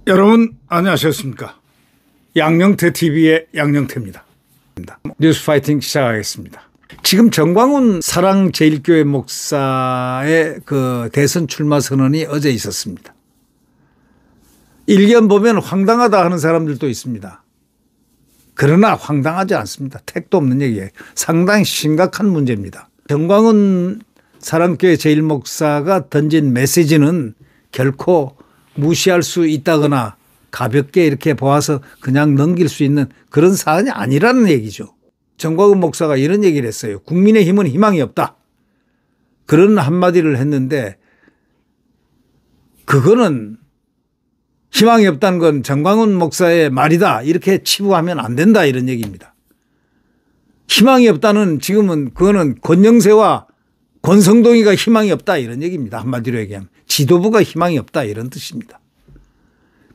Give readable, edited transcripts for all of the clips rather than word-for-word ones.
여러분 안녕하셨습니까? 양영태 TV의 양영태입니다. 뉴스 파이팅 시작하겠습니다. 지금 정광훈 사랑제일교회 목사의 그 대선 출마 선언이 어제 있었습니다. 일견 보면 황당하다 하는 사람들도 있습니다. 그러나 황당하지 않습니다. 택도 없는 얘기예요. 상당히 심각한 문제입니다. 정광훈 사랑교회 제일목사가 던진 메시지는 결코 무시할 수 있다거나 가볍게 이렇게 보아서 그냥 넘길 수 있는 그런 사안이 아니라는 얘기죠. 정광훈 목사가 이런 얘기를 했어요. 국민의힘은 희망이 없다. 그런 한마디를 했는데 그거는 희망이 없다는 건 정광훈 목사의 말이다. 이렇게 치부하면 안 된다. 이런 얘기입니다. 희망이 없다는 지금은 그거는 권영세와 권성동이가 희망이 없다. 이런 얘기입니다. 한마디로 얘기하면. 지도부가 희망이 없다 이런 뜻입니다.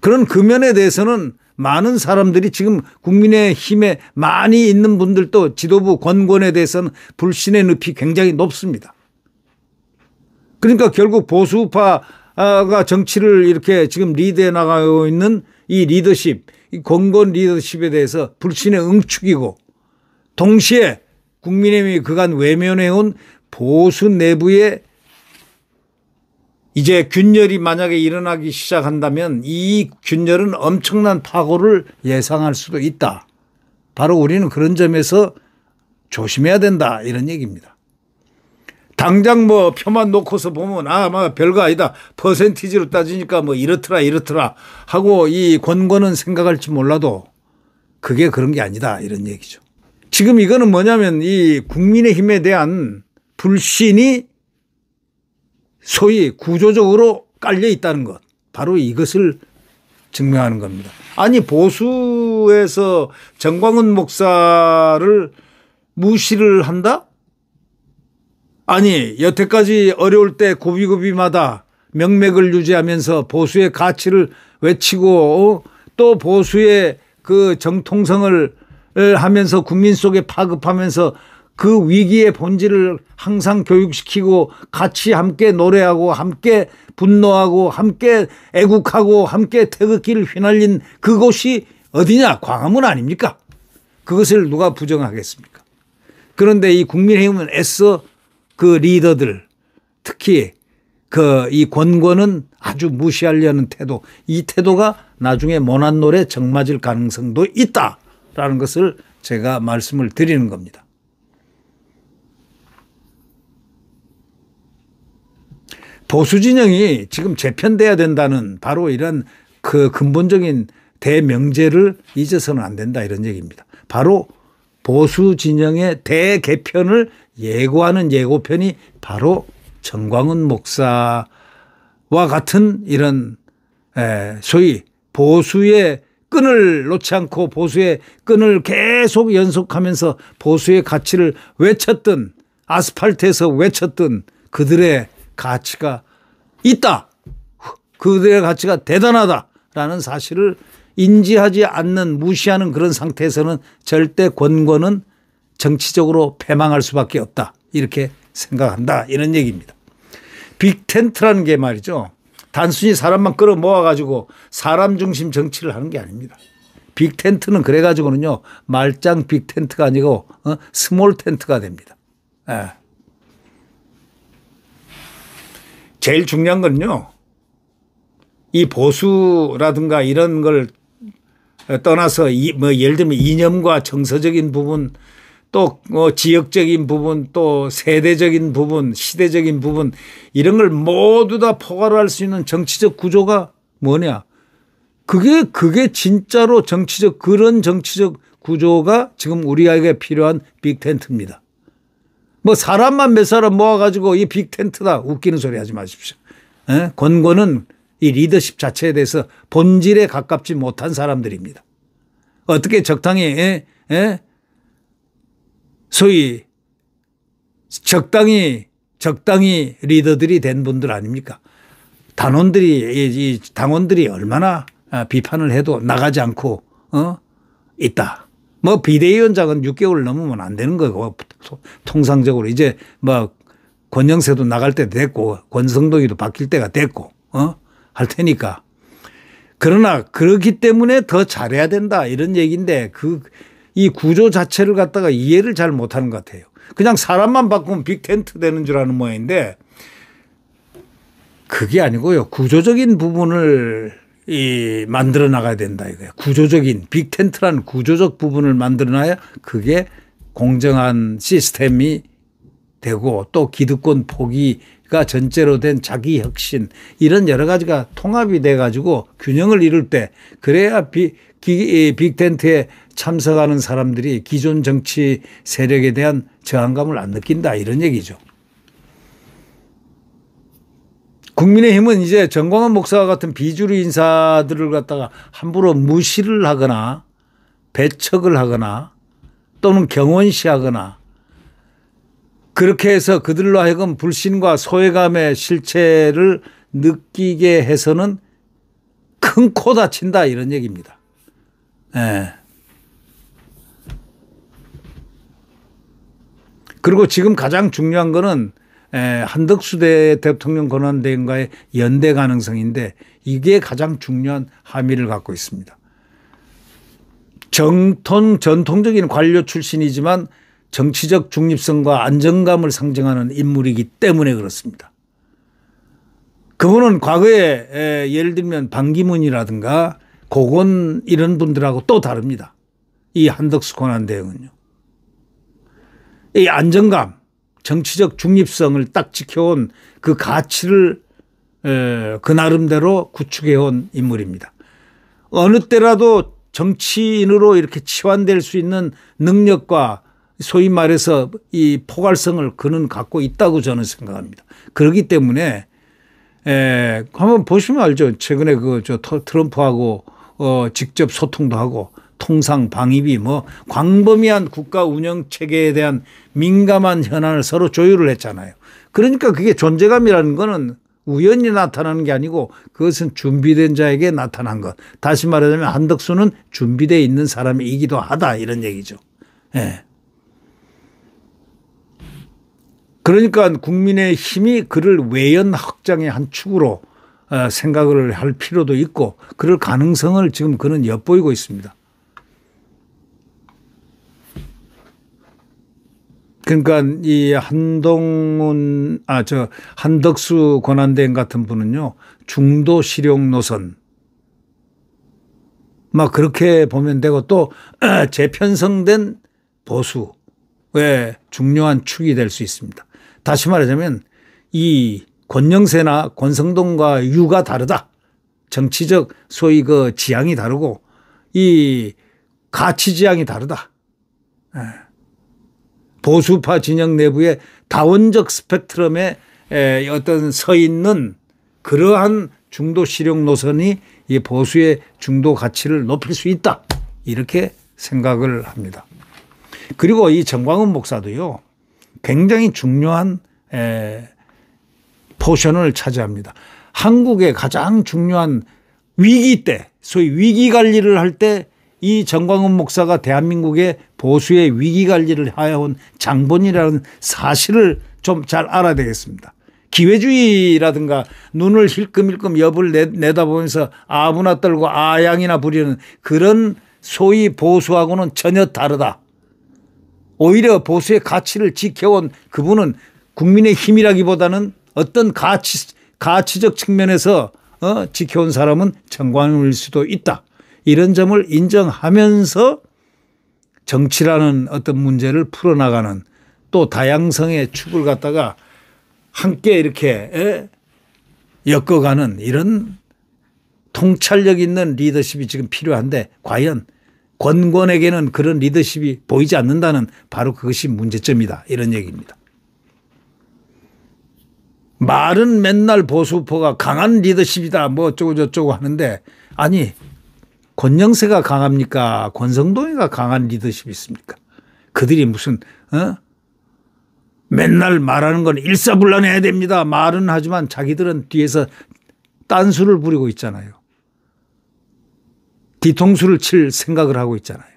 그런 금연에 대해서는 많은 사람들이 지금 국민의힘에 많이 있는 분들도 지도부 권권에 대해서는 불신의 늪이 굉장히 높습니다. 그러니까 결국 보수파가 정치를 이렇게 지금 리드해 나가고 있는 이 리더십, 이 권권 리더십에 대해서 불신의 응축이고 동시에 국민의힘이 그간 외면해온 보수 내부의 이제 균열이 만약에 일어나기 시작한다면 이 균열은 엄청난 파고를 예상할 수도 있다. 바로 우리는 그런 점에서 조심해야 된다 이런 얘기입니다. 당장 뭐 표만 놓고서 보면 뭐 별거 아니다. 퍼센티지로 따지니까 뭐 이렇더라 하고 이 권권은 생각할지 몰라도 그게 그런 게 아니다 이런 얘기죠. 지금 이거는 뭐냐면 이 국민의힘에 대한 불신이 소위 구조적으로 깔려 있다는 것. 바로 이것을 증명하는 겁니다. 아니 보수에서 정광훈 목사를 무시를 한다? 아니 여태까지 어려울 때 고비고비마다 명맥을 유지하면서 보수의 가치를 외치고 또 보수의 그 정통성을 하면서 국민 속에 파급하면서 그 위기의 본질을 항상 교육시키고 같이 함께 노래하고 함께 분노하고 함께 애국하고 함께 태극기를 휘날린 그곳이 어디냐? 광화문 아닙니까? 그것을 누가 부정하겠습니까? 그런데 이 국민의힘은 애써 그 리더들 특히 이 권권은 아주 무시하려는 태도, 이 태도가 나중에 모난 노래 정맞을 가능성도 있다라는 것을 제가 말씀을 드리는 겁니다. 보수 진영이 지금 재편돼야 된다는 바로 이런 그 근본적인 대명제를 잊어서는 안 된다 이런 얘기입니다. 바로 보수 진영의 대개편을 예고하는 예고편이 바로 정광훈 목사와 같은 이런 소위 보수의 끈을 놓지 않고 보수의 끈을 계속 연속하면서 보수의 가치를 외쳤던 아스팔트에서 외쳤던 그들의 가치가 있다. 그들의 가치가 대단하다라는 사실을 인지하지 않는 무시하는 그런 상태에서는 절대 권권은 정치적으로 패망할 수밖에 없다. 이렇게 생각한다. 이런 얘기입니다. 빅텐트라는 게 말이죠. 단순히 사람만 끌어모아 가지고 사람 중심 정치를 하는 게 아닙니다. 빅텐트는 그래 가지고는요. 말짱 빅텐트가 아니고 스몰 텐트가 됩니다. 제일 중요한 건요. 이 보수라든가 이런 걸 떠나서 뭐 예를 들면 이념과 정서적인 부분 또 지역적인 부분 또 세대적인 부분 시대적인 부분 이런 걸 모두 다 포괄할 수 있는 정치적 구조가 뭐냐. 그게 진짜로 그런 정치적 구조가 지금 우리에게 필요한 빅텐트입니다. 뭐 사람만 몇 사람 모아가지고 이 빅텐트다 웃기는 소리 하지 마십시오. 권권은 이 리더십 자체에 대해서 본질에 가깝지 못한 사람들입니다. 어떻게 적당히 소위 적당히 리더들이 된 분들 아닙니까? 당원들이 얼마나 비판을 해도 나가지 않고 있다. 뭐 비대위원장은 6개월 넘으면 안 되는 거고 통상적으로 이제 뭐 권영세도 나갈 때 됐고 권성동이도 바뀔 때가 됐고 할 테니까. 그러나 그렇기 때문에 더 잘해야 된다 이런 얘기인데 이 구조 자체를 갖다가 이해를 잘 못하는 것 같아요. 그냥 사람만 바꾸면 빅텐트 되는 줄 아는 모양인데 그게 아니고요. 구조적인 부분을 만들어 나가야 된다 이거예요. 구조적인 빅텐트라는 구조적 부분을 만들어 놔야 그게 공정한 시스템이 되고 또 기득권 포기가 전제로 된 자기 혁신 이런 여러 가지가 통합이 돼 가지고 균형을 이룰 때 그래야 빅텐트에 참석하는 사람들이 기존 정치 세력에 대한 저항감을 안 느낀다 이런 얘기죠. 국민의힘은 이제 정광훈 목사와 같은 비주류 인사들을 갖다가 함부로 무시를 하거나 배척을 하거나 또는 경원시하거나 그렇게 해서 그들로 하여금 불신과 소외감의 실체를 느끼게 해서는 큰 코 다친다 이런 얘기입니다. 예. 그리고 지금 가장 중요한 거는 한덕수 대통령 권한대행과의 연대 가능성인데 이게 가장 중요한 함의를 갖고 있습니다. 전통적인 관료 출신이지만 정치적 중립성과 안정감을 상징하는 인물이기 때문에 그렇습니다. 그분은 과거에 예를 들면 반기문이라든가 고건 이런 분들하고 또 다릅니다. 이 한덕수 권한대행은요. 이 안정감, 정치적 중립성을 딱 지켜온 그 가치를 그 나름대로 구축해온 인물입니다. 어느 때라도 정치인으로 이렇게 치환될 수 있는 능력과 소위 말해서 이 포괄성을 그는 갖고 있다고 저는 생각합니다. 그렇기 때문에 한번 보시면 알죠. 최근에 트럼프하고 직접 소통도 하고 통상 방위비 뭐 광범위한 국가 운영 체계에 대한 민감한 현안을 서로 조율을 했잖아요. 그러니까 그게 존재감이라는 거는 우연히 나타나는 게 아니고 그것은 준비된 자에게 나타난 것. 다시 말하자면 한덕수는 준비되어 있는 사람이기도 하다 이런 얘기죠. 예. 그러니까 국민의힘이 그를 외연 확장의 한 축으로 생각을 할 필요도 있고 그럴 가능성을 지금 그는 엿보이고 있습니다. 그러니까 이 한덕수 권한대행 같은 분은요 중도 실용 노선 막 그렇게 보면 되고 또 재편성된 보수의 중요한 축이 될 수 있습니다. 다시 말하자면 이 권영세나 권성동과 유가 다르다. 정치적 소위 그 지향이 다르고 이 가치 지향이 다르다. 보수파 진영 내부의 다원적 스펙트럼에 어떤 서 있는 그러한 중도 실용 노선이 이 보수의 중도 가치를 높일 수 있다. 이렇게 생각을 합니다. 그리고 이 정광훈 목사도요. 굉장히 중요한 포션을 차지합니다. 한국의 가장 중요한 위기 때 소위 위기 관리를 할 때 이 정광훈 목사가 대한민국의 보수의 위기 관리를 해온 장본이라는 사실을 좀 잘 알아야 되겠습니다. 기회주의라든가 눈을 힐끔힐끔 옆을 내다보면서 아무나 떨고 아양이나 부리는 그런 소위 보수하고는 전혀 다르다. 오히려 보수의 가치를 지켜온 그분은 국민의 힘이라기보다는 어떤 가치적 측면에서 지켜온 사람은 정광훈일 수도 있다. 이런 점을 인정하면서 정치라는 어떤 문제를 풀어나가는 또 다양성의 축을 갖다가 함께 이렇게 엮어가는 이런 통찰력 있는 리더십이 지금 필요한데 과연 권권에게는 그런 리더십이 보이지 않는다는 바로 그것이 문제점이다. 이런 얘기입니다. 말은 맨날 보수포가 강한 리더십이다. 뭐 어쩌고 저쩌고 하는데 아니 권영세가 강합니까? 권성동이가 강한 리더십이 있습니까? 그들이 무슨 맨날 말하는 건 일사불란해야 됩니다. 말은 하지만 자기들은 뒤에서 딴수를 부리고 있잖아요. 뒤통수를 칠 생각을 하고 있잖아요.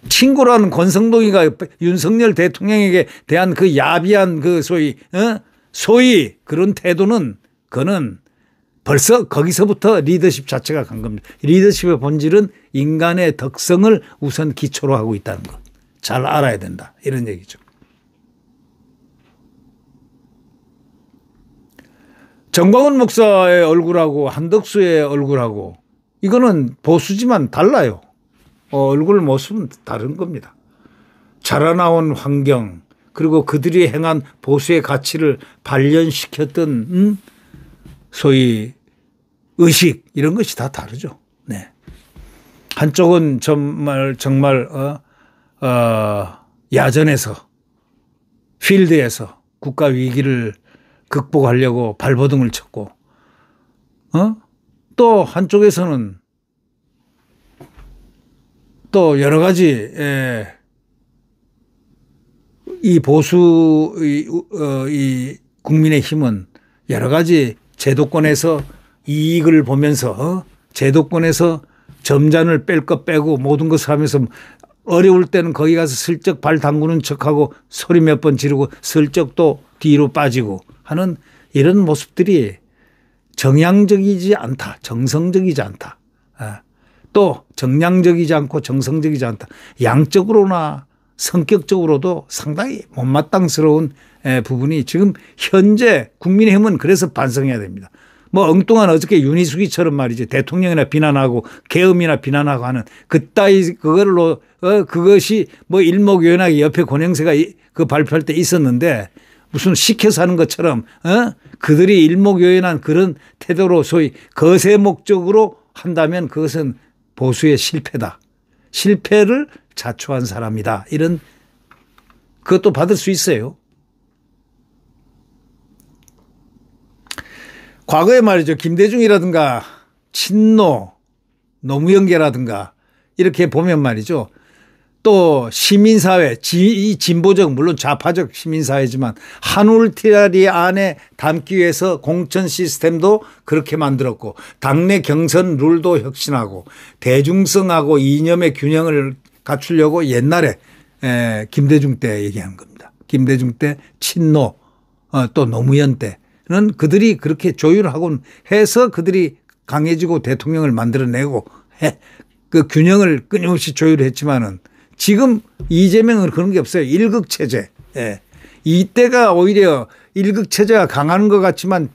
친구라는 권성동이가 윤석열 대통령에게 대한 그 야비한 그 소위 그런 태도는 그는 벌써 거기서부터 리더십 자체가 간 겁니다. 리더십의 본질은 인간의 덕성을 우선 기초로 하고 있다는 것. 잘 알아야 된다. 이런 얘기죠. 정광훈 목사의 얼굴하고 한덕수의 얼굴하고 이거는 보수지만 달라요. 얼굴 모습은 다른 겁니다. 자라나온 환경 그리고 그들이 행한 보수의 가치를 발현시켰던 소위 의식 이런 것이 다 다르죠. 네. 한쪽은 정말 야전에서 필드에서 국가 위기를 극복하려고 발버둥을 쳤고 또 한쪽에서는 또 여러 가지 이 보수 이 국민의힘은 여러 가지 제도권에서 이익을 보면서 제도권에서 점잔을 뺄 것 빼고 모든 것을 하면서 어려울 때는 거기 가서 슬쩍 발 담그는 척하고 소리 몇 번 지르고 슬쩍 또 뒤로 빠지고 하는 이런 모습들이 정량적이지 않다. 정성적이지 않다. 또 정량적이지 않고 정성적이지 않다. 양적으로나 성격적으로도 상당히 못마땅스러운 부분이 지금 현재 국민의힘은 그래서 반성해야 됩니다. 뭐 엉뚱한 어저께 윤희숙이처럼 말이지 대통령이나 비난하고 계엄이나 비난하고 하는 그따위 그걸로 그것이 뭐 일목요연하게 옆에 권영세가 그 발표할 때 있었는데 무슨 시켜서 하는 것처럼 그들이 일목요연한 그런 태도로 소위 거세 목적으로 한다면 그것은 보수의 실패다. 실패를 자초한 사람이다. 이런 그것도 받을 수 있어요. 과거에 말이죠. 김대중이라든가 친노, 노무현계라든가 이렇게 보면 말이죠. 또 시민사회, 이 진보적 물론 좌파적 시민사회지만 한울티라리 안에 담기 위해서 공천 시스템도 그렇게 만들었고 당내 경선 룰도 혁신하고 대중성하고 이념의 균형을 갖추려고 옛날에 김대중 때 얘기한 겁니다. 김대중 때 친노 또 노무현 때는 그들이 그렇게 조율하곤 해서 그들이 강해지고 대통령을 만들어내고 그 균형을 끊임없이 조율했지만은 지금 이재명은 그런 게 없어요. 일극체제. 이때가 오히려 일극체제가 강한 것 같지만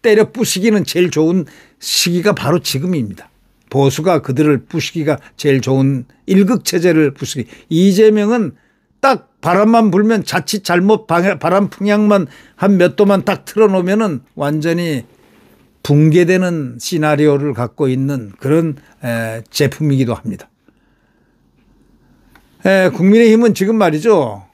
때려 부시기는 제일 좋은 시기가 바로 지금입니다. 보수가 그들을 부시기가 제일 좋은 일극체제를 부시기. 이재명은 딱 바람만 불면 자칫 잘못 바람 풍향만 한 몇 도만 딱 틀어놓으면은 완전히 붕괴되는 시나리오를 갖고 있는 그런 제품이기도 합니다. 국민의힘은 지금 말이죠.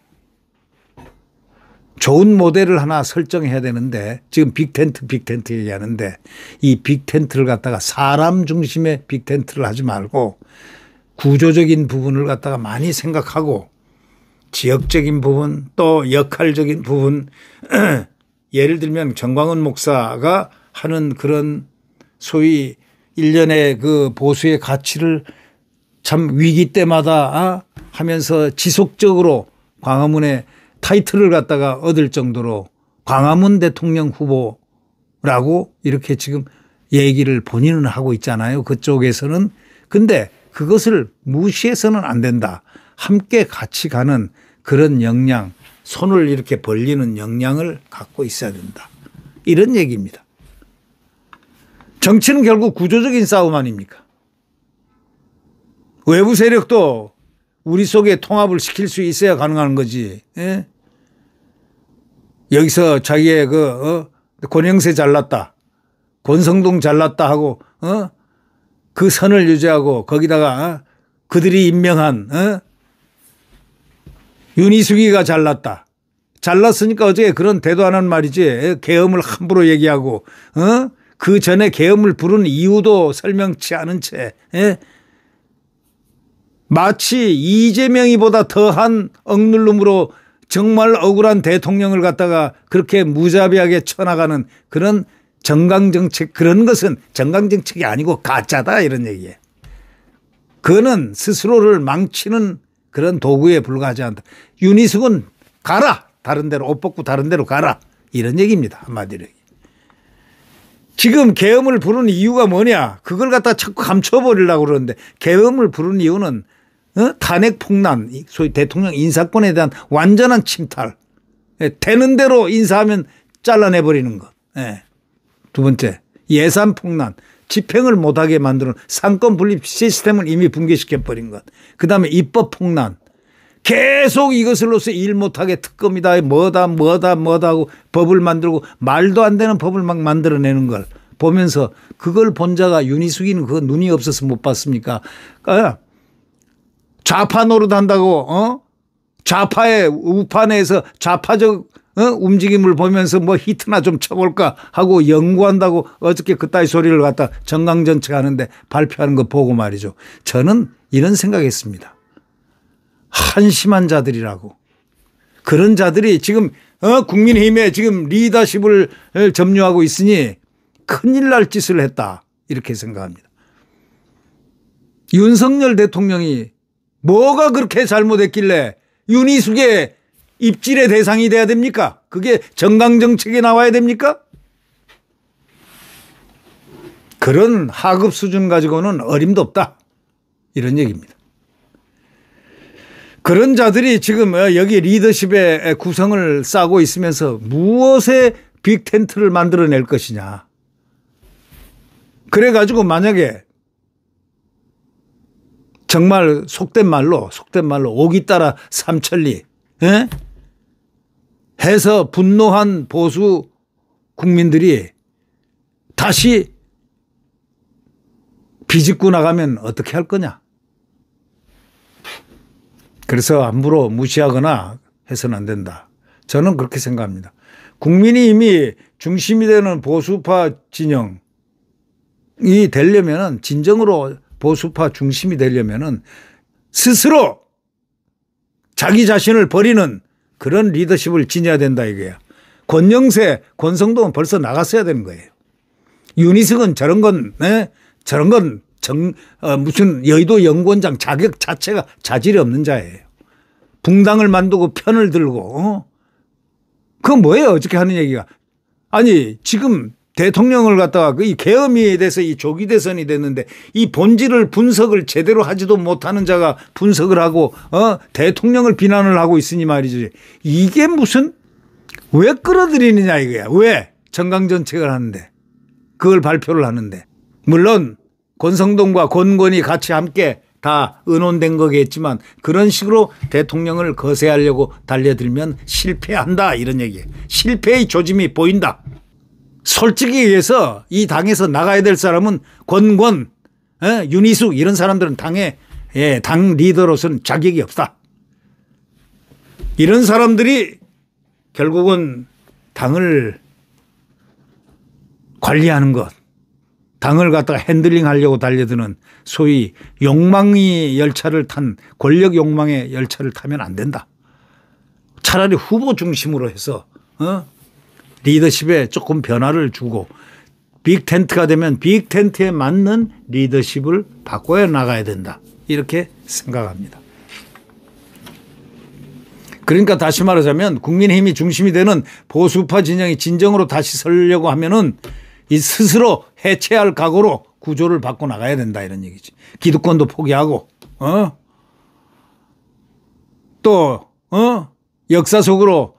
좋은 모델을 하나 설정해야 되는데 지금 빅텐트 얘기하는데 이 빅텐트를 갖다가 사람 중심의 빅텐트를 하지 말고 구조적인 부분을 갖다가 많이 생각하고 지역적인 부분 또 역할적인 부분 예를 들면 정광훈 목사가 하는 그런 소위 일련의 그 보수의 가치를 참 위기 때마다 하면서 지속적으로 광화문에 타이틀을 갖다가 얻을 정도로 광화문 대통령 후보라고 이렇게 지금 얘기를 본인은 하고 있잖아요. 그쪽에서는. 근데 그것을 무시해서는 안 된다. 함께 같이 가는 그런 역량, 손을 이렇게 벌리는 역량을 갖고 있어야 된다. 이런 얘기입니다. 정치는 결국 구조적인 싸움 아닙니까? 외부 세력도 우리 속에 통합을 시킬 수 있어야 가능한 거지. 예? 여기서 자기의 권영세 잘났다. 권성동 잘났다 하고 그 선을 유지하고 거기다가 그들이 임명한 윤희숙이가 잘났다. 잘났으니까 어제 그런 대도 안 한 말이지. 계엄을 함부로 얘기하고 그 전에 계엄을 부른 이유도 설명치 않은 채 마치 이재명이보다 더한 억눌름으로 정말 억울한 대통령을 갖다가 그렇게 무자비하게 쳐나가는 그런 정강정책 그런 것은 정강정책이 아니고 가짜다 이런 얘기예요. 그거는 스스로를 망치는 그런 도구에 불과하지 않다. 윤희숙은 가라. 다른 데로 옷 벗고 다른 데로 가라. 이런 얘기입니다. 한마디로. 지금 계엄을 부르는 이유가 뭐냐. 그걸 갖다 자꾸 감춰버리려고 그러는데 계엄을 부르는 이유는 탄핵 폭난, 소위 대통령 인사권에 대한 완전한 침탈. 되는 대로 인사하면 잘라내버리는 것. 두 번째, 예산 폭난. 집행을 못하게 만드는 상권 분립 시스템을 이미 붕괴시켜버린 것. 그다음에 입법 폭난. 계속 이것을로서 일 못하게 특검이다 뭐다 하고 법을 만들고 말도 안 되는 법을 막 만들어내는 걸 보면서 그걸 본 자가 윤희숙이는 그 눈이 없어서 못 봤습니까? 좌파 노릇한다고 좌파의 우판에서 좌파적 움직임을 보면서 뭐 히트나 좀 쳐볼까 하고 연구한다고 어저께 그따위 소리를 갖다 정강전책 하는데 발표하는 거 보고 말이죠. 저는 이런 생각했습니다. 한심한 자들이라고. 그런 자들이 지금 국민의힘에 지금 리더십을 점유하고 있으니 큰일 날 짓을 했다. 이렇게 생각합니다. 윤석열 대통령이 뭐가 그렇게 잘못했길래 윤희숙의 입질의 대상이 돼야 됩니까? 그게 정강정책에 나와야 됩니까? 그런 하급 수준 가지고는 어림도 없다. 이런 얘기입니다. 그런 자들이 지금 여기 리더십의 구성을 싸고 있으면서 무엇에 빅텐트를 만들어낼 것이냐. 그래가지고 만약에 정말 속된 말로 오기 따라 삼천리 해서 분노한 보수 국민들이 다시 비집고 나가면 어떻게 할 거냐. 그래서 함부로 무시하거나 해서는 안 된다. 저는 그렇게 생각합니다. 국민이 이미 중심이 되는 보수파 진영이 되려면 진정으로 보수파 중심이 되려면 스스로 자기 자신을 버리는 그런 리더십을 지녀야 된다 이거야. 권영세, 권성동은 벌써 나갔어야 되는 거예요. 윤희숙은 저런 건 무슨 여의도 연구원장 자격 자체가 자질이 없는 자예요. 붕당을 만들고 편을 들고 그건 뭐예요? 어저께 하는 얘기가. 아니 지금 대통령을 갖다가 이 계엄에 대해서 이 조기 대선이 됐는데 이 본질을 분석을 제대로 하지도 못하는 자가 분석을 하고 대통령을 비난을 하고 있으니 말이지. 이게 무슨 왜 끌어들이느냐 이거야. 왜 정강정책을 하는데 그걸 발표를 하는데. 물론 권성동과 권건이 같이 함께 다 의논된 거겠지만 그런 식으로 대통령을 거세하려고 달려들면 실패한다 이런 얘기예요. 실패의 조짐이 보인다. 솔직히 얘기해서 이 당에서 나가야 될 사람은 권건, 윤희숙 이런 사람들은 당 리더로서는 자격이 없다. 이런 사람들이 결국은 당을 관리하는 것, 당을 갖다가 핸들링 하려고 달려드는 소위 욕망의 열차를 탄 권력 욕망의 열차를 타면 안 된다. 차라리 후보 중심으로 해서 리더십에 조금 변화를 주고 빅텐트가 되면 빅텐트에 맞는 리더십을 바꿔야 나가야 된다. 이렇게 생각합니다. 그러니까 다시 말하자면 국민의힘이 중심이 되는 보수파 진영이 진정으로 다시 서려고 하면은 이 스스로 해체할 각오로 구조를 바꿔 나가야 된다 이런 얘기지. 기득권도 포기하고 또 역사 속으로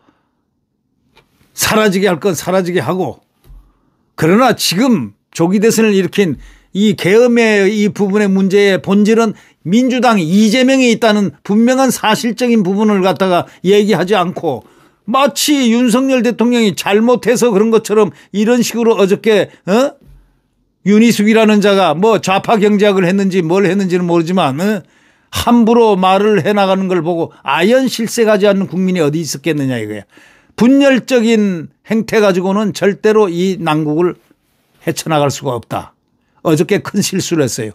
사라지게 할 건 사라지게 하고. 그러나 지금 조기 대선을 일으킨 이 계엄의 이 부분의 문제의 본질은 민주당 이재명이 있다는 분명한 사실적인 부분을 갖다가 얘기하지 않고 마치 윤석열 대통령이 잘못해서 그런 것처럼 이런 식으로 어저께 윤희숙이라는 자가 뭐 좌파 경제학을 했는지 뭘 했는지는 모르지만 함부로 말을 해나가는 걸 보고 아연실색하지 않는 국민이 어디 있었겠느냐 이거야. 분열적인 행태 가지고는 절대로 이 난국을 헤쳐나갈 수가 없다. 어저께 큰 실수를 했어요.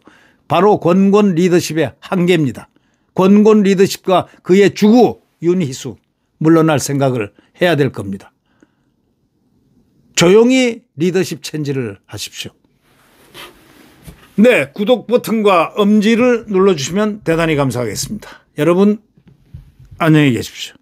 바로 권건 리더십의 한계입니다. 권건 리더십과 그의 주구 윤희숙 물러날 생각을 해야 될 겁니다. 조용히 리더십 체인지를 하십시오. 네, 구독 버튼과 엄지를 눌러주시면 대단히 감사하겠습니다. 여러분 안녕히 계십시오.